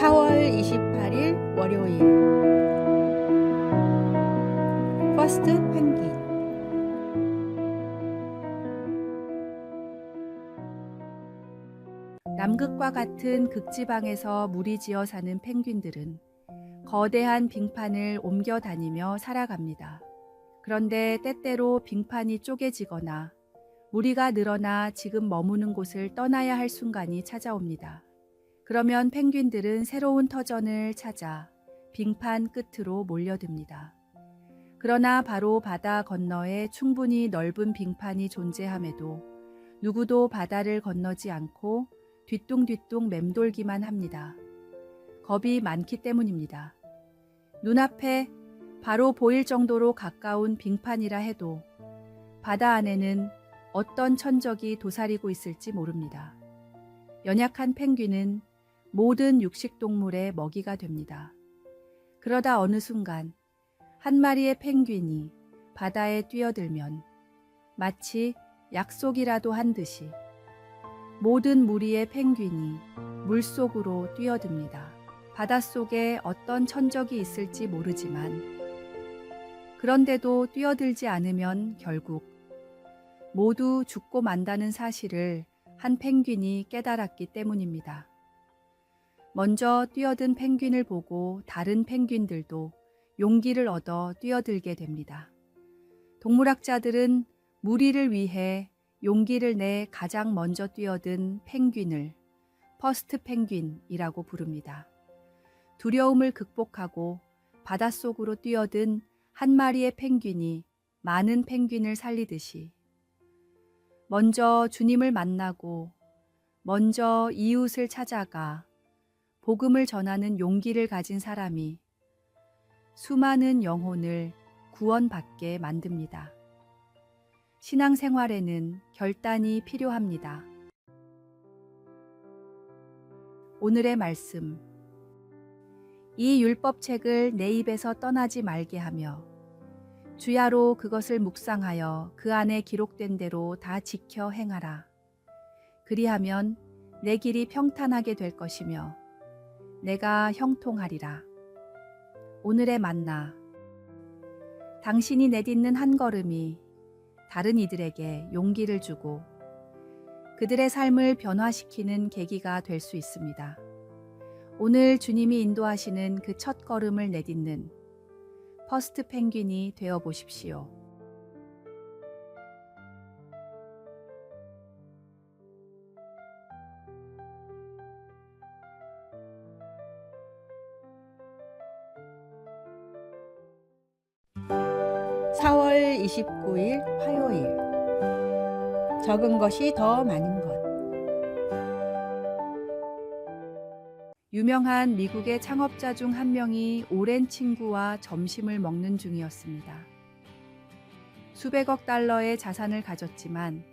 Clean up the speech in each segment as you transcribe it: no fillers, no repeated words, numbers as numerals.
4월 28일 월요일 퍼스트 펭귄. 남극과 같은 극지방에서 무리지어 사는 펭귄들은 거대한 빙판을 옮겨 다니며 살아갑니다. 그런데 때때로 빙판이 쪼개지거나 무리가 늘어나 지금 머무는 곳을 떠나야 할 순간이 찾아옵니다. 그러면 펭귄들은 새로운 터전을 찾아 빙판 끝으로 몰려듭니다. 그러나 바로 바다 건너에 충분히 넓은 빙판이 존재함에도 누구도 바다를 건너지 않고 뒤뚱뒤뚱 맴돌기만 합니다. 겁이 많기 때문입니다. 눈앞에 바로 보일 정도로 가까운 빙판이라 해도 바다 안에는 어떤 천적이 도사리고 있을지 모릅니다. 연약한 펭귄은 모든 육식동물의 먹이가 됩니다. 그러다 어느 순간 한 마리의 펭귄이 바다에 뛰어들면 마치 약속이라도 한 듯이 모든 무리의 펭귄이 물속으로 뛰어듭니다. 바닷속에 어떤 천적이 있을지 모르지만 그런데도 뛰어들지 않으면 결국 모두 죽고 만다는 사실을 한 펭귄이 깨달았기 때문입니다. 먼저 뛰어든 펭귄을 보고 다른 펭귄들도 용기를 얻어 뛰어들게 됩니다. 동물학자들은 무리를 위해 용기를 내 가장 먼저 뛰어든 펭귄을 퍼스트 펭귄이라고 부릅니다. 두려움을 극복하고 바닷속으로 뛰어든 한 마리의 펭귄이 많은 펭귄을 살리듯이 먼저 주님을 만나고 먼저 이웃을 찾아가 복음을 전하는 용기를 가진 사람이 수많은 영혼을 구원받게 만듭니다. 신앙생활에는 결단이 필요합니다. 오늘의 말씀. 이 율법책을 내 입에서 떠나지 말게 하며 주야로 그것을 묵상하여 그 안에 기록된 대로 다 지켜 행하라. 그리하면 내 길이 평탄하게 될 것이며 내가 형통하리라. 오늘의 만나. 당신이 내딛는 한 걸음이 다른 이들에게 용기를 주고 그들의 삶을 변화시키는 계기가 될 수 있습니다. 오늘 주님이 인도하시는 그 첫 걸음을 내딛는 퍼스트 펭귄이 되어 보십시오. (4월 29일) 화요일. 적은 것이 더 많은 것. 유명한 미국의 창업자 중 한 명이 오랜 친구와 점심을 먹는 중이었습니다. 수백억 달러의 자산을 가졌지만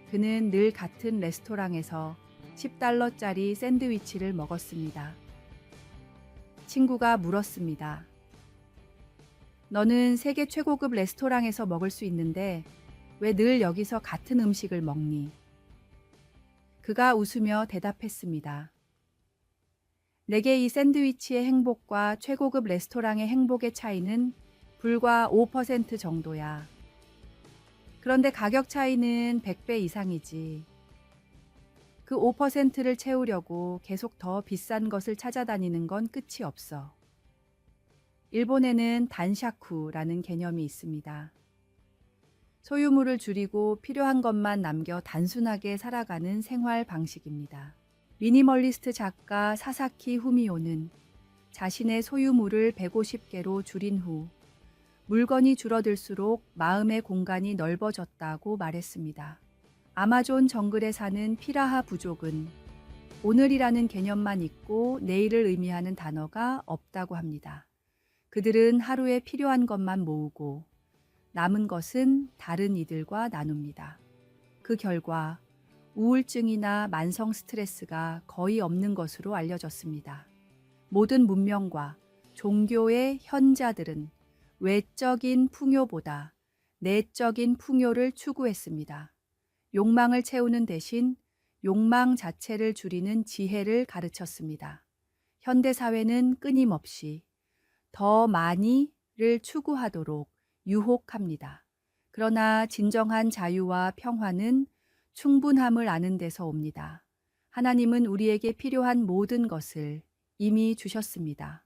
그는 늘 같은 레스토랑에서 $10짜리 샌드위치를 먹었습니다. 친구가 물었습니다. 너는 세계 최고급 레스토랑에서 먹을 수 있는데 왜 늘 여기서 같은 음식을 먹니? 그가 웃으며 대답했습니다. 내게 이 샌드위치의 행복과 최고급 레스토랑의 행복의 차이는 불과 5% 정도야. 그런데 가격 차이는 100배 이상이지. 그 5%를 채우려고 계속 더 비싼 것을 찾아다니는 건 끝이 없어. 일본에는 단샤쿠라는 개념이 있습니다. 소유물을 줄이고 필요한 것만 남겨 단순하게 살아가는 생활 방식입니다. 미니멀리스트 작가 사사키 후미오는 자신의 소유물을 150개로 줄인 후 물건이 줄어들수록 마음의 공간이 넓어졌다고 말했습니다. 아마존 정글에 사는 피라하 부족은 오늘이라는 개념만 있고 내일을 의미하는 단어가 없다고 합니다. 그들은 하루에 필요한 것만 모으고 남은 것은 다른 이들과 나눕니다. 그 결과 우울증이나 만성 스트레스가 거의 없는 것으로 알려졌습니다. 모든 문명과 종교의 현자들은 외적인 풍요보다 내적인 풍요를 추구했습니다. 욕망을 채우는 대신 욕망 자체를 줄이는 지혜를 가르쳤습니다. 현대 사회는 끊임없이 더 많이를 추구하도록 유혹합니다. 그러나 진정한 자유와 평화는 충분함을 아는 데서 옵니다. 하나님은 우리에게 필요한 모든 것을 이미 주셨습니다.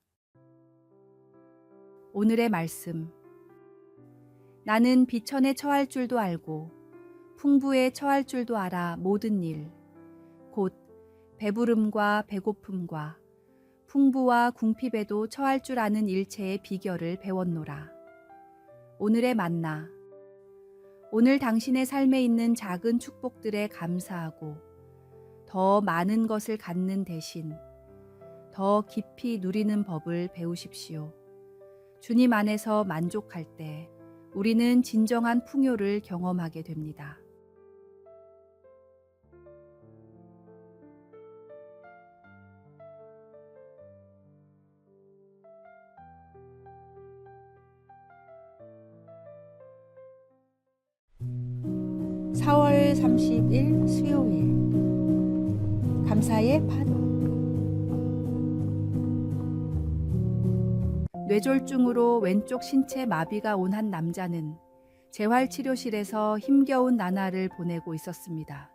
오늘의 말씀. 나는 비천에 처할 줄도 알고 풍부에 처할 줄도 알아 모든 일, 곧 배부름과 배고픔과 풍부와 궁핍에도 처할 줄 아는 일체의 비결을 배웠노라. 오늘의 만나. 오늘 당신의 삶에 있는 작은 축복들에 감사하고 더 많은 것을 갖는 대신 더 깊이 누리는 법을 배우십시오. 주님 안에서 만족할 때 우리는 진정한 풍요를 경험하게 됩니다. (4월 30일) 수요일. 감사의 파도. 뇌졸중으로 왼쪽 신체 마비가 온 한 남자는 재활치료실에서 힘겨운 나날을 보내고 있었습니다.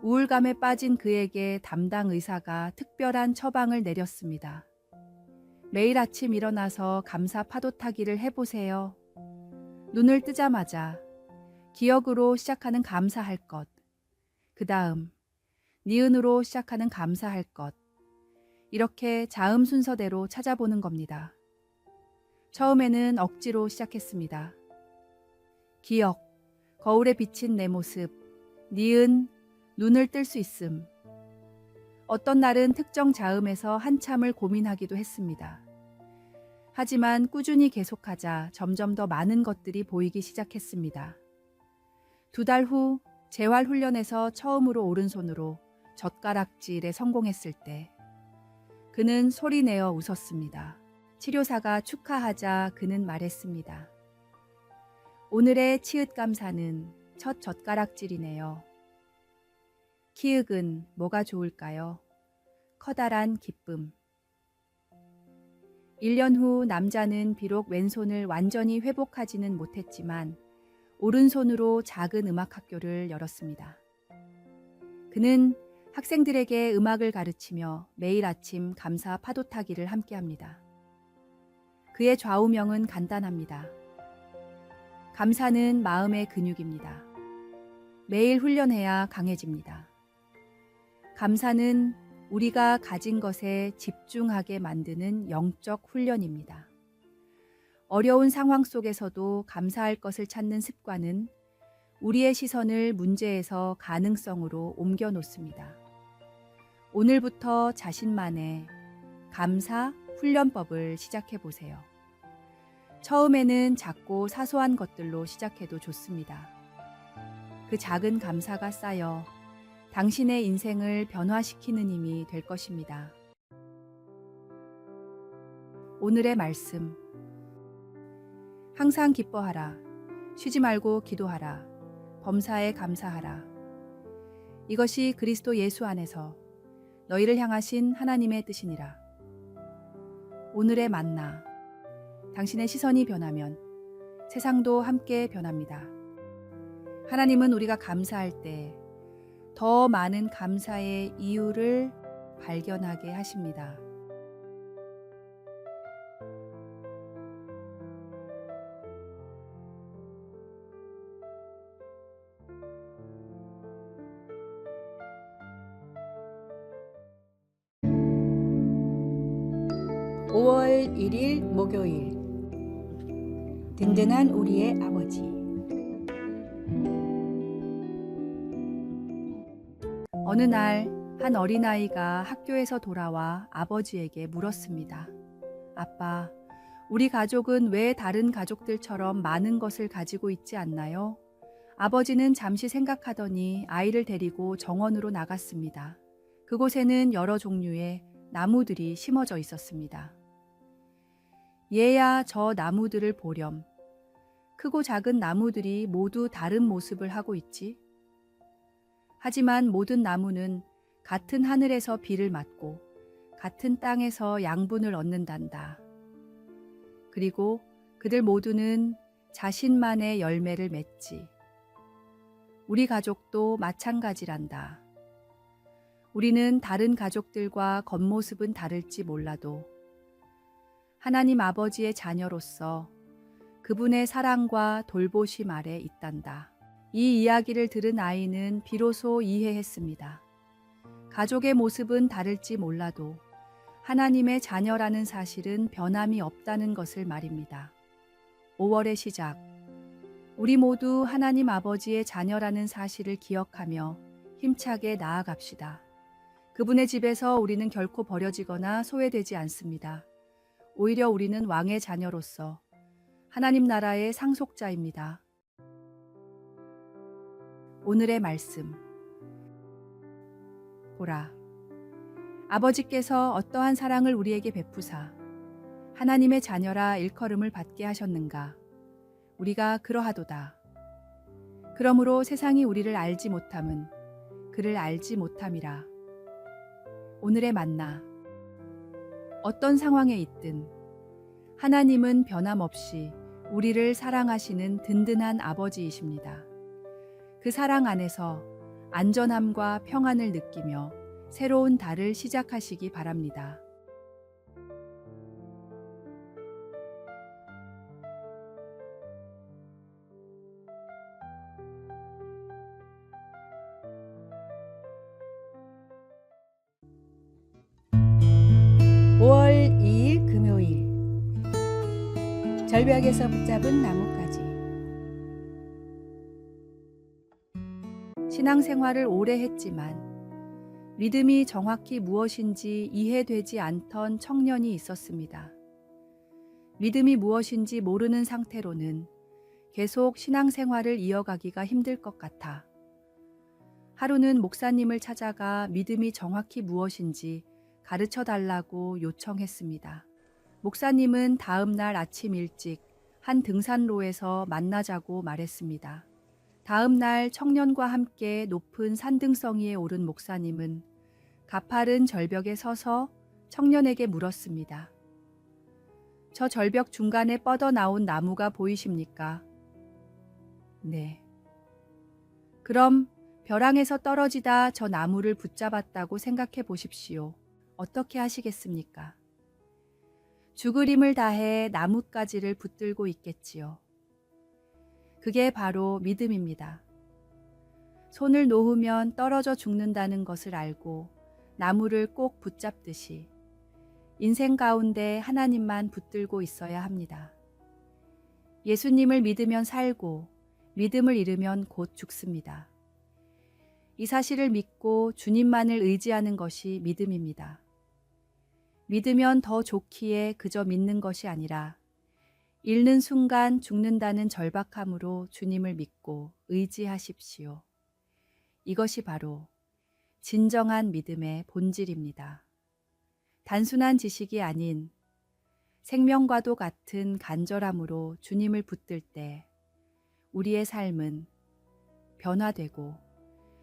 우울감에 빠진 그에게 담당 의사가 특별한 처방을 내렸습니다. 매일 아침 일어나서 감사 파도 타기를 해보세요. 눈을 뜨자마자 기억으로 시작하는 감사할 것, 그 다음 니은으로 시작하는 감사할 것, 이렇게 자음 순서대로 찾아보는 겁니다. 처음에는 억지로 시작했습니다. 기억, 거울에 비친 내 모습, 니은, 눈을 뜰 수 있음. 어떤 날은 특정 자음에서 한참을 고민하기도 했습니다. 하지만 꾸준히 계속하자 점점 더 많은 것들이 보이기 시작했습니다. 2달 후 재활훈련에서 처음으로 오른손으로 젓가락질에 성공했을 때 그는 소리내어 웃었습니다. 치료사가 축하하자 그는 말했습니다. 오늘의 치읓 감사는 첫 젓가락질이네요. 키읔은 뭐가 좋을까요? 커다란 기쁨. 1년 후 남자는 비록 왼손을 완전히 회복하지는 못했지만 오른손으로 작은 음악학교를 열었습니다. 그는 학생들에게 음악을 가르치며 매일 아침 감사 파도 타기를 함께합니다. 그의 좌우명은 간단합니다. 감사는 마음의 근육입니다. 매일 훈련해야 강해집니다. 감사는 우리가 가진 것에 집중하게 만드는 영적 훈련입니다. 어려운 상황 속에서도 감사할 것을 찾는 습관은 우리의 시선을 문제에서 가능성으로 옮겨 놓습니다. 오늘부터 자신만의 감사 훈련법을 시작해 보세요. 처음에는 작고 사소한 것들로 시작해도 좋습니다. 그 작은 감사가 쌓여 당신의 인생을 변화시키는 힘이 될 것입니다. 오늘의 말씀. 항상 기뻐하라. 쉬지 말고 기도하라. 범사에 감사하라. 이것이 그리스도 예수 안에서 너희를 향하신 하나님의 뜻이니라. 오늘의 만나. 당신의 시선이 변하면 세상도 함께 변합니다. 하나님은 우리가 감사할 때 더 많은 감사의 이유를 발견하게 하십니다. (5월 1일) 목요일. 든든한 우리의 아버지. 어느 날 한 어린아이가 학교에서 돌아와 아버지에게 물었습니다. 아빠, 우리 가족은 왜 다른 가족들처럼 많은 것을 가지고 있지 않나요? 아버지는 잠시 생각하더니 아이를 데리고 정원으로 나갔습니다. 그곳에는 여러 종류의 나무들이 심어져 있었습니다. 얘야 저 나무들을 보렴. 크고 작은 나무들이 모두 다른 모습을 하고 있지. 하지만 모든 나무는 같은 하늘에서 비를 맞고 같은 땅에서 양분을 얻는단다. 그리고 그들 모두는 자신만의 열매를 맺지. 우리 가족도 마찬가지란다. 우리는 다른 가족들과 겉모습은 다를지 몰라도 하나님 아버지의 자녀로서 그분의 사랑과 돌보심 아래 있단다. 이 이야기를 들은 아이는 비로소 이해했습니다. 가족의 모습은 다를지 몰라도 하나님의 자녀라는 사실은 변함이 없다는 것을 말입니다. 5월의 시작. 우리 모두 하나님 아버지의 자녀라는 사실을 기억하며 힘차게 나아갑시다. 그분의 집에서 우리는 결코 버려지거나 소외되지 않습니다. 오히려 우리는 왕의 자녀로서 하나님 나라의 상속자입니다. 오늘의 말씀. 보라, 아버지께서 어떠한 사랑을 우리에게 베푸사 하나님의 자녀라 일컬음을 받게 하셨는가. 우리가 그러하도다. 그러므로 세상이 우리를 알지 못함은 그를 알지 못함이라. 오늘의 만나. 어떤 상황에 있든 하나님은 변함없이 우리를 사랑하시는 든든한 아버지이십니다. 그 사랑 안에서 안전함과 평안을 느끼며 새로운 달을 시작하시기 바랍니다. (5월 2일) 금요일. 절벽에서 붙잡은 나뭇가지. 신앙생활을 오래 했지만 믿음이 정확히 무엇인지 이해되지 않던 청년이 있었습니다. 믿음이 무엇인지 모르는 상태로는 계속 신앙생활을 이어가기가 힘들 것 같아 하루는 목사님을 찾아가 믿음이 정확히 무엇인지 가르쳐 달라고 요청했습니다. 목사님은 다음 날 아침 일찍 한 등산로에서 만나자고 말했습니다. 다음 날 청년과 함께 높은 산등성이에 오른 목사님은 가파른 절벽에 서서 청년에게 물었습니다. 저 절벽 중간에 뻗어나온 나무가 보이십니까? 네. 그럼 벼랑에서 떨어지다 저 나무를 붙잡았다고 생각해 보십시오. 어떻게 하시겠습니까? 죽을 힘을 다해 나뭇가지를 붙들고 있겠지요. 그게 바로 믿음입니다. 손을 놓으면 떨어져 죽는다는 것을 알고 나무를 꼭 붙잡듯이 인생 가운데 하나님만 붙들고 있어야 합니다. 예수님을 믿으면 살고 믿음을 잃으면 곧 죽습니다. 이 사실을 믿고 주님만을 의지하는 것이 믿음입니다. 믿으면 더 좋기에 그저 믿는 것이 아니라 잃는 순간 죽는다는 절박함으로 주님을 믿고 의지하십시오. 이것이 바로 진정한 믿음의 본질입니다. 단순한 지식이 아닌 생명과도 같은 간절함으로 주님을 붙들 때 우리의 삶은 변화되고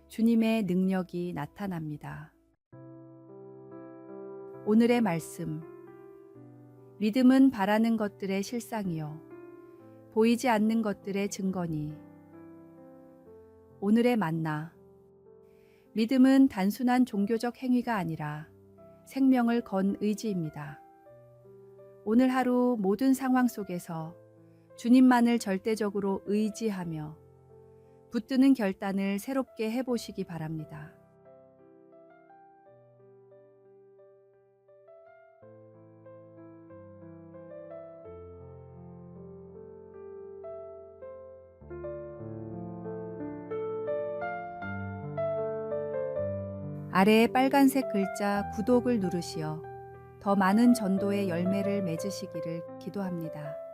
주님의 능력이 나타납니다. 오늘의 말씀. 믿음은 바라는 것들의 실상이요 보이지 않는 것들의 증거니. 오늘의 만나. 믿음은 단순한 종교적 행위가 아니라 생명을 건 의지입니다. 오늘 하루 모든 상황 속에서 주님만을 절대적으로 의지하며 붙드는 결단을 새롭게 해보시기 바랍니다. 아래에 빨간색 글자 구독을 누르시어 더 많은 전도의 열매를 맺으시기를 기도합니다.